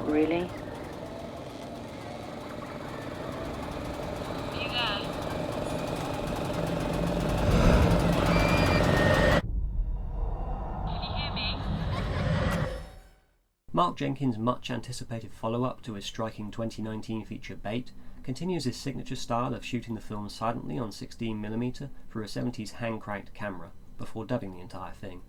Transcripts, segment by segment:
Not really. Are you there? Can you hear me? Mark Jenkin's much-anticipated follow-up to his striking 2019 feature Bait continues his signature style of shooting the film silently on 16mm through a 70s hand-cranked camera, before dubbing the entire thing.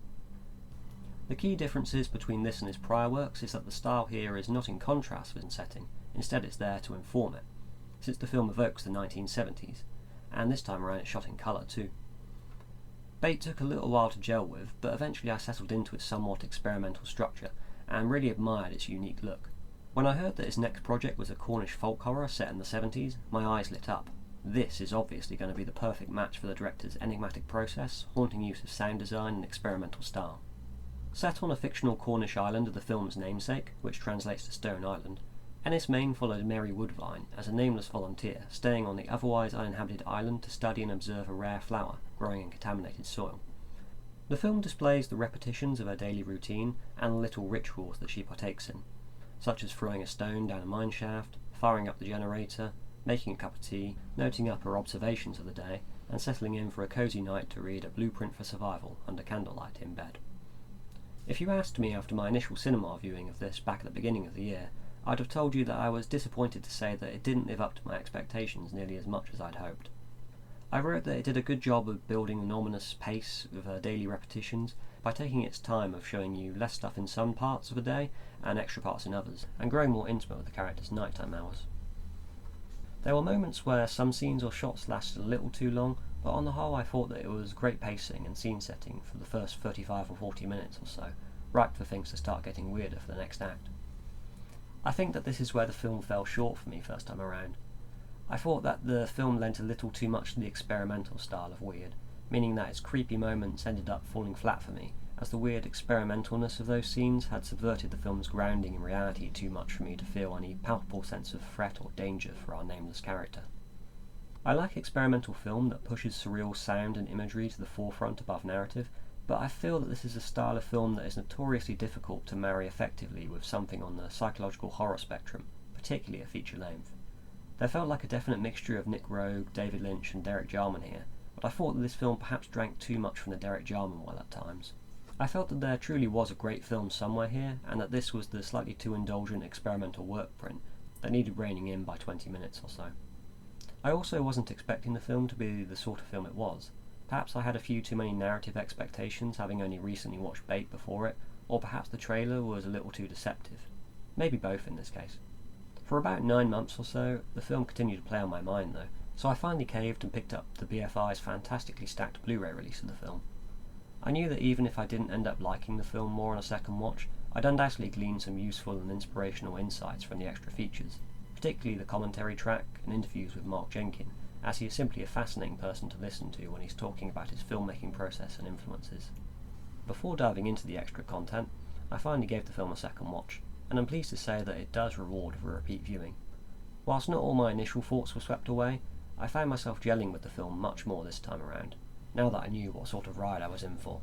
The key differences between this and his prior works is that the style here is not in contrast with setting, instead it's there to inform it, since the film evokes the 1970s, and this time around it's shot in colour too. Bait took a little while to gel with, but eventually I settled into its somewhat experimental structure, and really admired its unique look. When I heard that his next project was a Cornish folk horror set in the 70s, my eyes lit up. This is obviously going to be the perfect match for the director's enigmatic process, haunting use of sound design and experimental style. Set on a fictional Cornish island of the film's namesake, which translates to Stone Island, Enys Main followed Mary Woodvine as a nameless volunteer, staying on the otherwise uninhabited island to study and observe a rare flower growing in contaminated soil. The film displays the repetitions of her daily routine and the little rituals that she partakes in, such as throwing a stone down a mine shaft, firing up the generator, making a cup of tea, noting up her observations of the day, and settling in for a cosy night to read A Blueprint for Survival under candlelight in bed. If you asked me after my initial cinema viewing of this back at the beginning of the year, I'd have told you that I was disappointed to say that it didn't live up to my expectations nearly as much as I'd hoped. I wrote that it did a good job of building an ominous pace of her daily repetitions by taking its time of showing you less stuff in some parts of a day and extra parts in others, and growing more intimate with the characters' nighttime hours. There were moments where some scenes or shots lasted a little too long, but on the whole I thought that it was great pacing and scene setting for the first 35 or 40 minutes or so, ripe for things to start getting weirder for the next act. I think that this is where the film fell short for me first time around. I thought that the film lent a little too much to the experimental style of weird, meaning that its creepy moments ended up falling flat for me, as the weird experimentalness of those scenes had subverted the film's grounding in reality too much for me to feel any palpable sense of threat or danger for our nameless character. I like experimental film that pushes surreal sound and imagery to the forefront above narrative, but I feel that this is a style of film that is notoriously difficult to marry effectively with something on the psychological horror spectrum, particularly a feature length. There felt like a definite mixture of Nick Rogue, David Lynch and Derek Jarman here, but I thought that this film perhaps drank too much from the Derek Jarman well at times. I felt that there truly was a great film somewhere here, and that this was the slightly too indulgent experimental work print that needed reining in by 20 minutes or so. I also wasn't expecting the film to be the sort of film it was. Perhaps I had a few too many narrative expectations, having only recently watched Bait before it, or perhaps the trailer was a little too deceptive. Maybe both in this case. For about 9 months or so, the film continued to play on my mind though, so I finally caved and picked up the BFI's fantastically stacked Blu-ray release of the film. I knew that even if I didn't end up liking the film more on a second watch, I'd undoubtedly glean some useful and inspirational insights from the extra features, particularly the commentary track and interviews with Mark Jenkin, as he is simply a fascinating person to listen to when he's talking about his filmmaking process and influences. Before diving into the extra content, I finally gave the film a second watch, and I'm pleased to say that it does reward for a repeat viewing. Whilst not all my initial thoughts were swept away, I found myself gelling with the film much more this time around, now that I knew what sort of ride I was in for.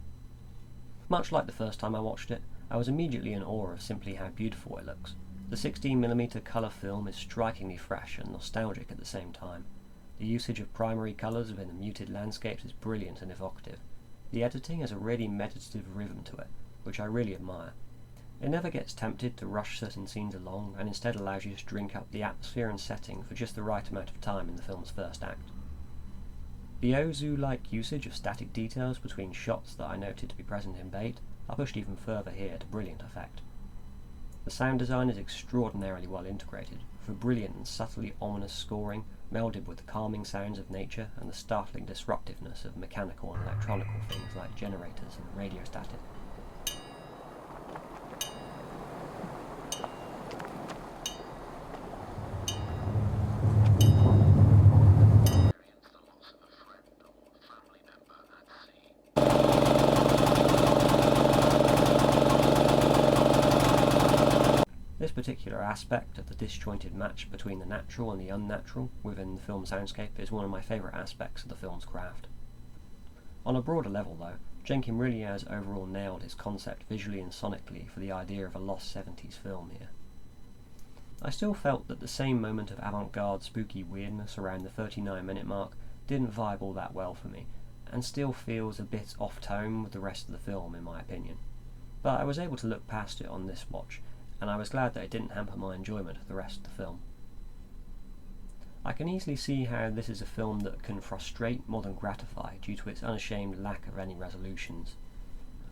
Much like the first time I watched it, I was immediately in awe of simply how beautiful it looks. The 16mm colour film is strikingly fresh and nostalgic at the same time. The usage of primary colours within the muted landscapes is brilliant and evocative. The editing has a really meditative rhythm to it, which I really admire. It never gets tempted to rush certain scenes along, and instead allows you to drink up the atmosphere and setting for just the right amount of time in the film's first act. The Ozu-like usage of static details between shots that I noted to be present in Bait are pushed even further here to brilliant effect. The sound design is extraordinarily well integrated, with a brilliant and subtly ominous scoring melded with the calming sounds of nature and the startling disruptiveness of mechanical and electronical things like generators and radio static. This particular aspect of the disjointed match between the natural and the unnatural within the film's soundscape is one of my favourite aspects of the film's craft. On a broader level though, Jenkin really has overall nailed his concept visually and sonically for the idea of a lost 70s film here. I still felt that the same moment of avant-garde spooky weirdness around the 39-minute mark didn't vibe all that well for me, and still feels a bit off-tone with the rest of the film in my opinion. But I was able to look past it on this watch, and I was glad that it didn't hamper my enjoyment of the rest of the film. I can easily see how this is a film that can frustrate more than gratify due to its unashamed lack of any resolutions.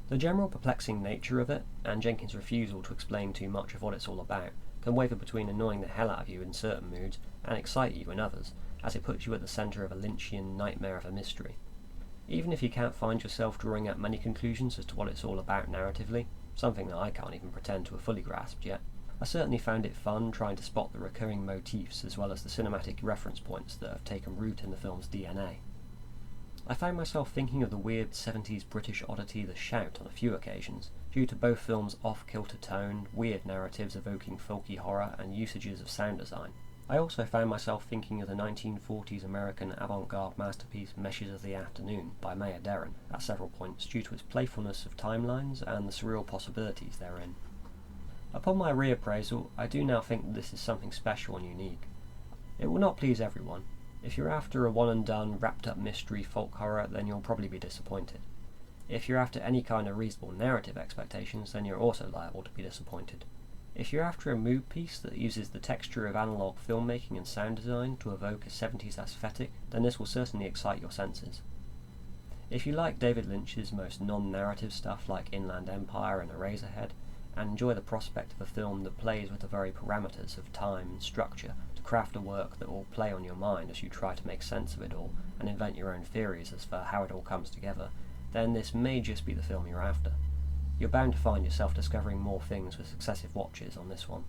The general perplexing nature of it, and Jenkins' refusal to explain too much of what it's all about, can waver between annoying the hell out of you in certain moods and excite you in others, as it puts you at the centre of a Lynchian nightmare of a mystery. Even if you can't find yourself drawing out many conclusions as to what it's all about narratively, something that I can't even pretend to have fully grasped yet, I certainly found it fun trying to spot the recurring motifs as well as the cinematic reference points that have taken root in the film's DNA. I found myself thinking of the weird 70s British oddity The Shout on a few occasions, due to both films' off-kilter tone, weird narratives evoking folky horror, and usages of sound design. I also found myself thinking of the 1940s American avant-garde masterpiece Meshes of the Afternoon by Maya Deren at several points due to its playfulness of timelines and the surreal possibilities therein. Upon my reappraisal, I do now think that this is something special and unique. It will not please everyone. If you're after a one-and-done, wrapped-up mystery folk horror, then you'll probably be disappointed. If you're after any kind of reasonable narrative expectations, then you're also liable to be disappointed. If you're after a mood piece that uses the texture of analogue filmmaking and sound design to evoke a 70s aesthetic, then this will certainly excite your senses. If you like David Lynch's most non-narrative stuff like Inland Empire and Eraserhead, and enjoy the prospect of a film that plays with the very parameters of time and structure to craft a work that will play on your mind as you try to make sense of it all and invent your own theories as for how it all comes together, then this may just be the film you're after. You're bound to find yourself discovering more things with successive watches on this one.